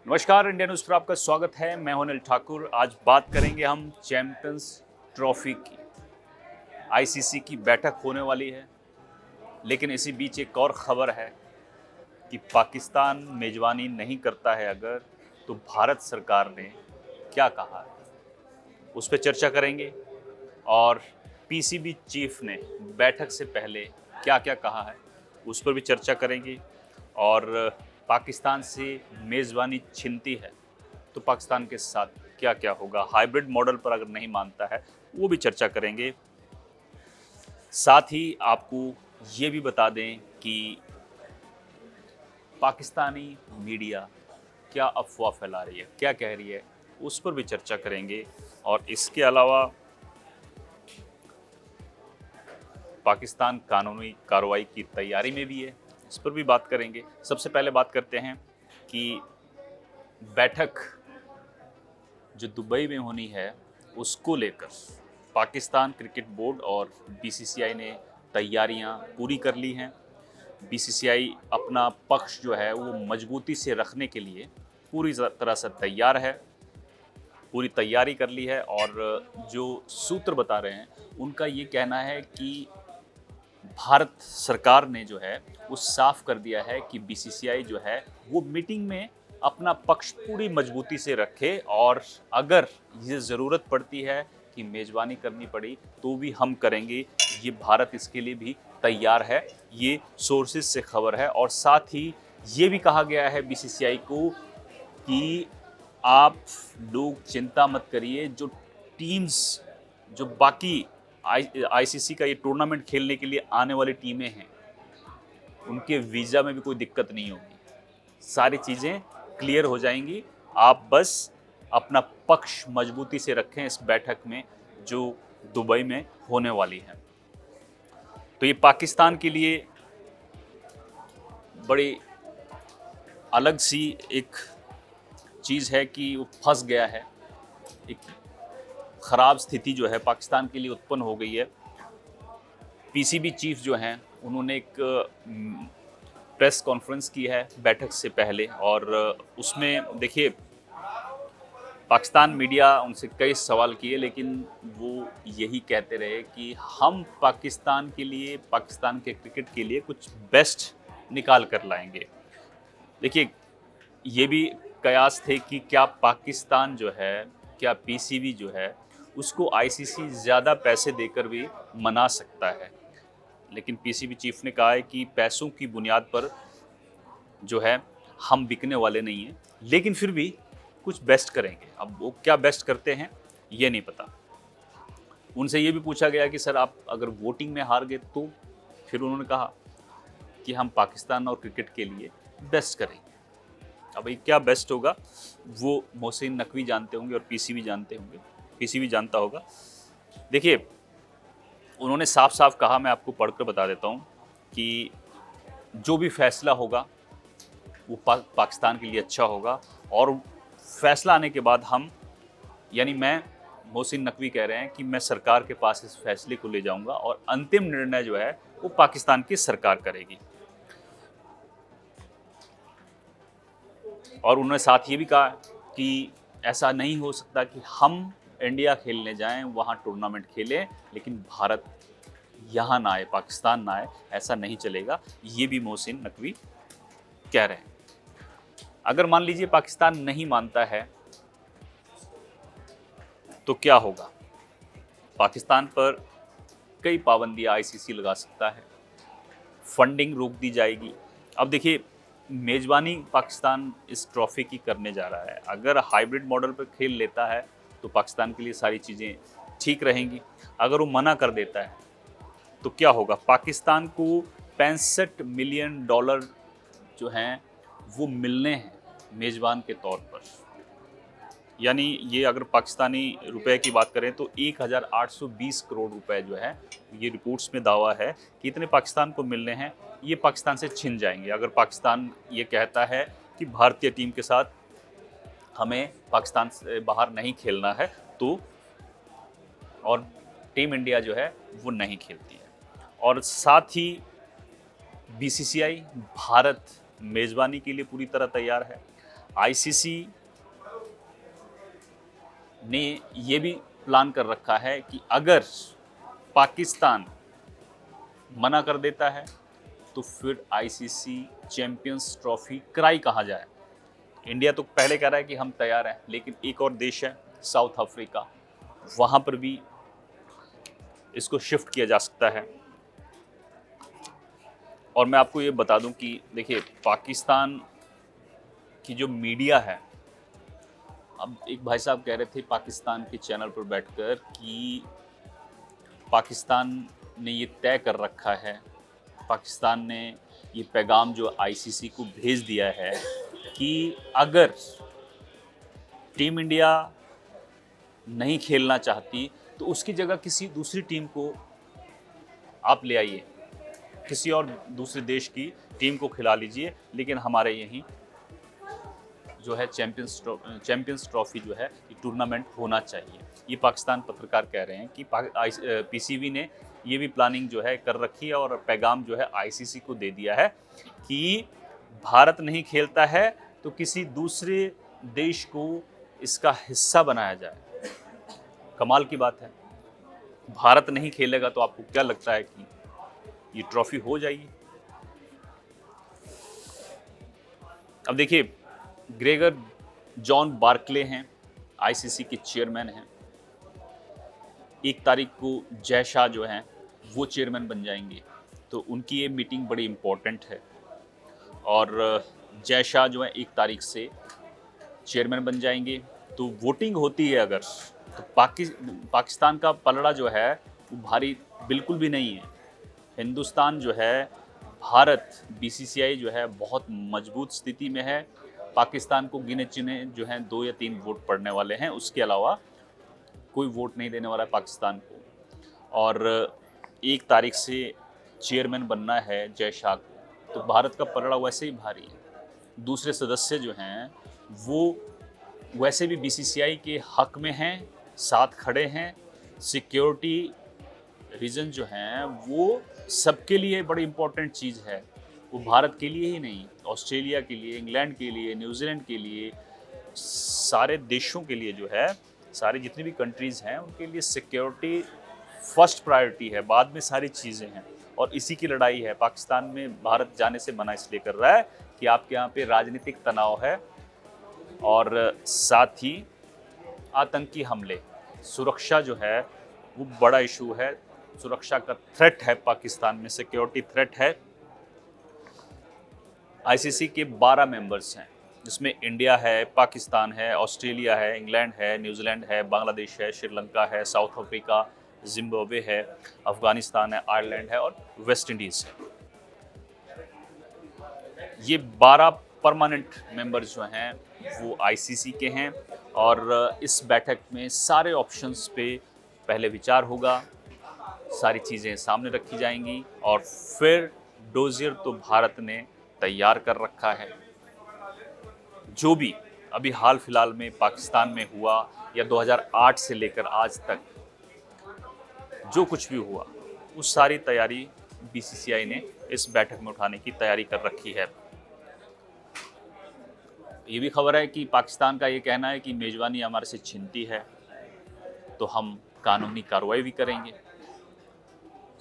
नमस्कार, India news पर आपका स्वागत है। मैं हूं अनिल ठाकुर। आज बात करेंगे हम चैंपियंस ट्रॉफी की। आईसीसी की बैठक होने वाली है, लेकिन इसी बीच एक और खबर है कि पाकिस्तान मेजबानी नहीं करता है अगर, तो भारत सरकार ने क्या कहा है उस पर चर्चा करेंगे। और पीसीबी चीफ ने बैठक से पहले क्या क्या कहा है उस पर भी चर्चा करेंगे। और पाकिस्तान से मेज़बानी छिनती है तो पाकिस्तान के साथ क्या क्या होगा, हाइब्रिड मॉडल पर अगर नहीं मानता है वो भी चर्चा करेंगे। साथ ही आपको ये भी बता दें कि पाकिस्तानी मीडिया क्या अफवाह फैला रही है, क्या कह रही है, उस पर भी चर्चा करेंगे। और इसके अलावा पाकिस्तान कानूनी कार्रवाई की तैयारी में भी है, इस पर भी बात करेंगे। सबसे पहले बात करते हैं कि बैठक जो दुबई में होनी है उसको लेकर पाकिस्तान क्रिकेट बोर्ड और बीसीसीआई ने तैयारियां पूरी कर ली हैं। बीसीसीआई अपना पक्ष जो है वो मजबूती से रखने के लिए पूरी तरह से तैयार है, पूरी तैयारी कर ली है। और जो सूत्र बता रहे हैं उनका ये कहना है कि भारत सरकार ने जो है वो साफ कर दिया है कि बीसीसीआई जो है वो मीटिंग में अपना पक्ष पूरी मजबूती से रखे, और अगर ये ज़रूरत पड़ती है कि मेज़बानी करनी पड़ी तो भी हम करेंगे। ये भारत इसके लिए भी तैयार है, ये सोर्सेज से खबर है। और साथ ही ये भी कहा गया है बीसीसीआई को कि आप लोग चिंता मत करिए, जो टीम्स, जो बाकी आईसीसी का ये टूर्नामेंट खेलने के लिए आने वाली टीमें हैं उनके वीज़ा में भी कोई दिक्कत नहीं होगी, सारी चीज़ें क्लियर हो जाएंगी। आप बस अपना पक्ष मजबूती से रखें इस बैठक में जो दुबई में होने वाली है। तो ये पाकिस्तान के लिए बड़ी अलग सी एक चीज़ है कि वो फंस गया है। एक ख़राब स्थिति जो है पाकिस्तान के लिए उत्पन्न हो गई है। पीसीबी चीफ जो हैं उन्होंने एक प्रेस कॉन्फ्रेंस की है बैठक से पहले, और उसमें देखिए पाकिस्तान मीडिया उनसे कई सवाल किए, लेकिन वो यही कहते रहे कि हम पाकिस्तान के लिए, पाकिस्तान के क्रिकेट के लिए कुछ बेस्ट निकाल कर लाएंगे। देखिए ये भी कयास थे कि क्या पाकिस्तान जो है, क्या पीसीबी जो है उसको आईसीसी ज़्यादा पैसे देकर भी मना सकता है। लेकिन पीसीबी चीफ ने कहा है कि पैसों की बुनियाद पर जो है हम बिकने वाले नहीं हैं, लेकिन फिर भी कुछ बेस्ट करेंगे। अब वो क्या बेस्ट करते हैं ये नहीं पता। उनसे ये भी पूछा गया कि सर आप अगर वोटिंग में हार गए तो, फिर उन्होंने कहा कि हम पाकिस्तान और क्रिकेट के लिए बेस्ट करेंगे। अब ये क्या बेस्ट होगा वो मोहसिन नकवी जानते होंगे और पीसीबी जानते होंगे, पीसीबी जानता होगा। देखिए उन्होंने साफ साफ कहा, मैं आपको पढ़कर बता देता हूँ कि जो भी फैसला होगा वो पाकिस्तान के लिए अच्छा होगा। और फैसला आने के बाद हम, यानी मैं, मोहसिन नकवी कह रहे हैं कि मैं सरकार के पास इस फैसले को ले जाऊंगा और अंतिम निर्णय जो है वो पाकिस्तान की सरकार करेगी। और उन्होंने साथ ये भी कहा कि ऐसा नहीं हो सकता कि हम इंडिया खेलने जाएं, वहाँ टूर्नामेंट खेलें, लेकिन भारत यहाँ ना आए, पाकिस्तान ना आए, ऐसा नहीं चलेगा। ये भी मोहसिन नकवी कह रहे हैं। अगर मान लीजिए पाकिस्तान नहीं मानता है तो क्या होगा? पाकिस्तान पर कई पाबंदियां आईसीसी लगा सकता है, फंडिंग रोक दी जाएगी। अब देखिए मेज़बानी पाकिस्तान इस ट्रॉफी की करने जा रहा है। अगर हाइब्रिड मॉडल पर खेल लेता है तो पाकिस्तान के लिए सारी चीज़ें ठीक रहेंगी। अगर वो मना कर देता है तो क्या होगा? पाकिस्तान को 65 मिलियन डॉलर जो हैं वो मिलने हैं मेज़बान के तौर पर। यानी ये अगर पाकिस्तानी रुपए की बात करें तो 1820 करोड़ रुपए जो है, ये रिपोर्ट्स में दावा है कि इतने पाकिस्तान को मिलने हैं, ये पाकिस्तान से छिन जाएंगे। अगर पाकिस्तान ये कहता है कि भारतीय टीम के साथ हमें पाकिस्तान से बाहर नहीं खेलना है तो, और टीम इंडिया जो है वो नहीं खेलती है। और साथ ही बीसीसीआई भारत मेज़बानी के लिए पूरी तरह तैयार है। आईसीसी ने ये भी प्लान कर रखा है कि अगर पाकिस्तान मना कर देता है तो फिर आईसीसी चैंपियंस ट्रॉफी कराई कहाँ जाए। इंडिया तो पहले कह रहा है कि हम तैयार हैं, लेकिन एक और देश है साउथ अफ्रीका, वहाँ पर भी इसको शिफ्ट किया जा सकता है। और मैं आपको ये बता दूं कि देखिए, पाकिस्तान की जो मीडिया है, अब एक भाई साहब कह रहे थे पाकिस्तान के चैनल पर बैठकर कि पाकिस्तान ने ये तय कर रखा है, पाकिस्तान ने ये पैगाम जो आईसीसी को भेज दिया है कि अगर टीम इंडिया नहीं खेलना चाहती तो उसकी जगह किसी दूसरी टीम को आप ले आइए, किसी और दूसरे देश की टीम को खिला लीजिए, लेकिन हमारे यहीं जो है चैंपियंस ट्रॉफी जो है ये टूर्नामेंट होना चाहिए। ये पाकिस्तान पत्रकार कह रहे हैं कि पीसीबी ने ये भी प्लानिंग जो है कर रखी है और पैगाम जो है आईसीसी को दे दिया है कि भारत नहीं खेलता है तो किसी दूसरे देश को इसका हिस्सा बनाया जाए। कमाल की बात है, भारत नहीं खेलेगा तो आपको क्या लगता है कि ये ट्रॉफी हो जाएगी? अब देखिए, ग्रेगर जॉन बार्कले हैं, आईसीसी के चेयरमैन हैं। 1 तारीख को जय शाह जो हैं वो चेयरमैन बन जाएंगे, तो उनकी ये मीटिंग बड़ी इम्पोर्टेंट है। और जय शाह जो है 1 तारीख से चेयरमैन बन जाएंगे, तो वोटिंग होती है अगर, तो पाकिस्तान का पलड़ा जो है वो भारी बिल्कुल भी नहीं है। हिंदुस्तान जो है, भारत, बीसीसीआई जो है बहुत मजबूत स्थिति में है। पाकिस्तान को गिने चुने जो हैं 2 या 3 वोट पड़ने वाले हैं, उसके अलावा कोई वोट नहीं देने वाला है पाकिस्तान को। और 1 तारीख से चेयरमैन बनना है जय शाह को, तो भारत का पलड़ा वैसे ही भारी है। दूसरे सदस्य जो हैं वो वैसे भी बीसीसीआई के हक में हैं, साथ खड़े हैं। सिक्योरिटी रीजन जो हैं वो सबके लिए बड़ी इम्पोर्टेंट चीज़ है, वो भारत के लिए ही नहीं, ऑस्ट्रेलिया के लिए, इंग्लैंड के लिए, न्यूजीलैंड के लिए, सारे देशों के लिए जो है, सारे जितनी भी कंट्रीज़ हैं उनके लिए सिक्योरिटी फर्स्ट प्रायोरिटी है, बाद में सारी चीज़ें हैं। और इसी की लड़ाई है। पाकिस्तान में भारत जाने से मना इसलिए कर रहा है कि आपके यहाँ पे राजनीतिक तनाव है और साथ ही आतंकी हमले, सुरक्षा जो है वो बड़ा इशू है। सुरक्षा का थ्रेट है पाकिस्तान में, सिक्योरिटी थ्रेट है। आईसीसी के 12 मेंबर्स हैं, जिसमें इंडिया है, पाकिस्तान है, ऑस्ट्रेलिया है, इंग्लैंड है, न्यूजीलैंड है, बांग्लादेश है, श्रीलंका है, साउथ अफ्रीका, जिम्बाब्वे है, अफगानिस्तान है, आयरलैंड है और वेस्ट इंडीज़ है। ये 12 परमानेंट मेंबर्स जो हैं वो आईसीसी के हैं और इस बैठक में सारे ऑप्शंस पे पहले विचार होगा, सारी चीज़ें सामने रखी जाएंगी और फिर डोजियर तो भारत ने तैयार कर रखा है। जो भी अभी हाल फिलहाल में पाकिस्तान में हुआ या 2008 से लेकर आज तक जो कुछ भी हुआ, उस सारी तैयारी बीसीसीआई ने इस बैठक में उठाने की तैयारी कर रखी है। ये भी खबर है कि पाकिस्तान का ये कहना है कि मेज़बानी हमारे से छिनती है तो हम कानूनी कार्रवाई भी करेंगे।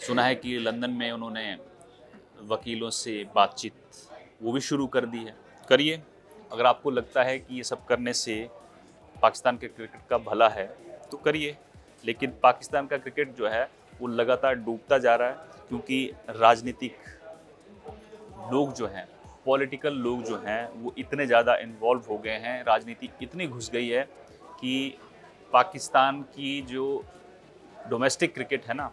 सुना है कि लंदन में उन्होंने वकीलों से बातचीत वो भी शुरू कर दी है। करिए, अगर आपको लगता है कि ये सब करने से पाकिस्तान के क्रिकेट का भला है तो करिए, लेकिन पाकिस्तान का क्रिकेट जो है वो लगातार डूबता जा रहा है क्योंकि राजनीतिक लोग जो हैं, पॉलिटिकल लोग जो हैं वो इतने ज़्यादा इन्वॉल्व हो गए हैं, राजनीति इतनी घुस गई है कि पाकिस्तान की जो डोमेस्टिक क्रिकेट है ना,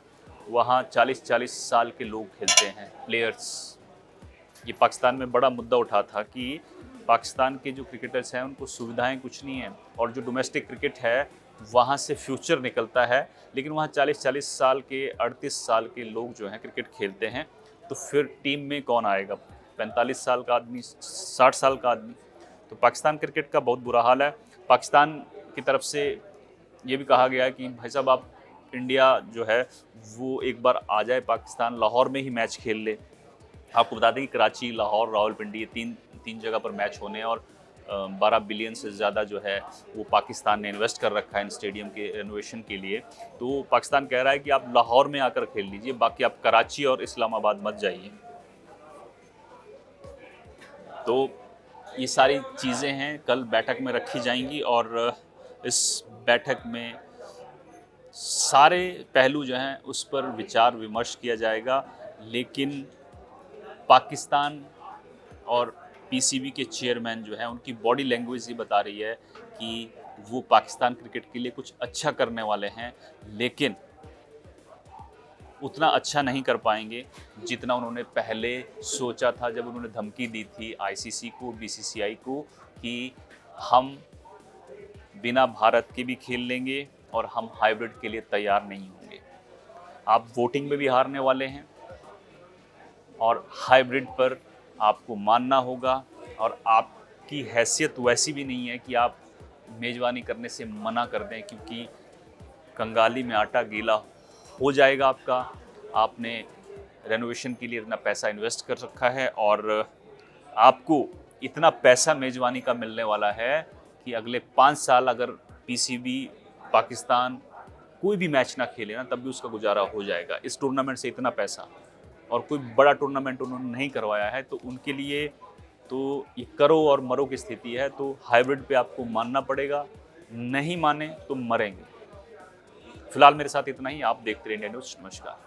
वहाँ 40-40 साल के लोग खेलते हैं, प्लेयर्स। ये पाकिस्तान में बड़ा मुद्दा उठा था कि पाकिस्तान के जो क्रिकेटर्स हैं उनको सुविधाएं कुछ नहीं हैं और जो डोमेस्टिक क्रिकेट है वहाँ से फ्यूचर निकलता है, लेकिन वहाँ 40-40 साल के, 38 साल के लोग जो हैं क्रिकेट खेलते हैं, तो फिर टीम में कौन आएगा? 45 साल का आदमी, 60 साल का आदमी। तो पाकिस्तान क्रिकेट का बहुत बुरा हाल है। पाकिस्तान की तरफ से ये भी कहा गया है कि भाई साहब, आप इंडिया जो है वो एक बार आ जाए पाकिस्तान, लाहौर में ही मैच खेल ले। आपको बता दें कि कराची, लाहौर, रावलपिंडी, ये तीन जगह पर मैच होने हैं और 12 बिलियन से ज़्यादा जो है वो पाकिस्तान ने इन्वेस्ट कर रखा है इन स्टेडियम के रेनोवेशन के लिए। तो पाकिस्तान कह रहा है कि आप लाहौर में आकर खेल लीजिए, बाकी आप कराची और इस्लामाबाद मत जाइए। तो ये सारी चीज़ें हैं, कल बैठक में रखी जाएंगी और इस बैठक में सारे पहलू जो हैं उस पर विचार विमर्श किया जाएगा। लेकिन पाकिस्तान और पीसीबी के चेयरमैन जो हैं उनकी बॉडी लैंग्वेज ये बता रही है कि वो पाकिस्तान क्रिकेट के लिए कुछ अच्छा करने वाले हैं, लेकिन उतना अच्छा नहीं कर पाएंगे जितना उन्होंने पहले सोचा था, जब उन्होंने धमकी दी थी आईसीसी को, बीसीसीआई को कि हम बिना भारत के भी खेल लेंगे और हम हाइब्रिड के लिए तैयार नहीं होंगे। आप वोटिंग में भी हारने वाले हैं और हाइब्रिड पर आपको मानना होगा, और आपकी हैसियत वैसी भी नहीं है कि आप मेज़बानी करने से मना कर दें, क्योंकि कंगाली में आटा गीला हो जाएगा आपका। आपने रेनोवेशन के लिए इतना पैसा इन्वेस्ट कर रखा है और आपको इतना पैसा मेज़बानी का मिलने वाला है कि अगले 5 साल अगर पीसीबी पाकिस्तान कोई भी मैच ना खेले ना, तब भी उसका गुजारा हो जाएगा। इस टूर्नामेंट से इतना पैसा, और कोई बड़ा टूर्नामेंट उन्होंने नहीं करवाया है, तो उनके लिए तो ये करो और मरो की स्थिति है। तो हाइब्रिड पे आपको मानना पड़ेगा, नहीं माने तो मरेंगे। फिलहाल मेरे साथ इतना ही। आप देखते रहिए इंडिया न्यूज़। नमस्कार।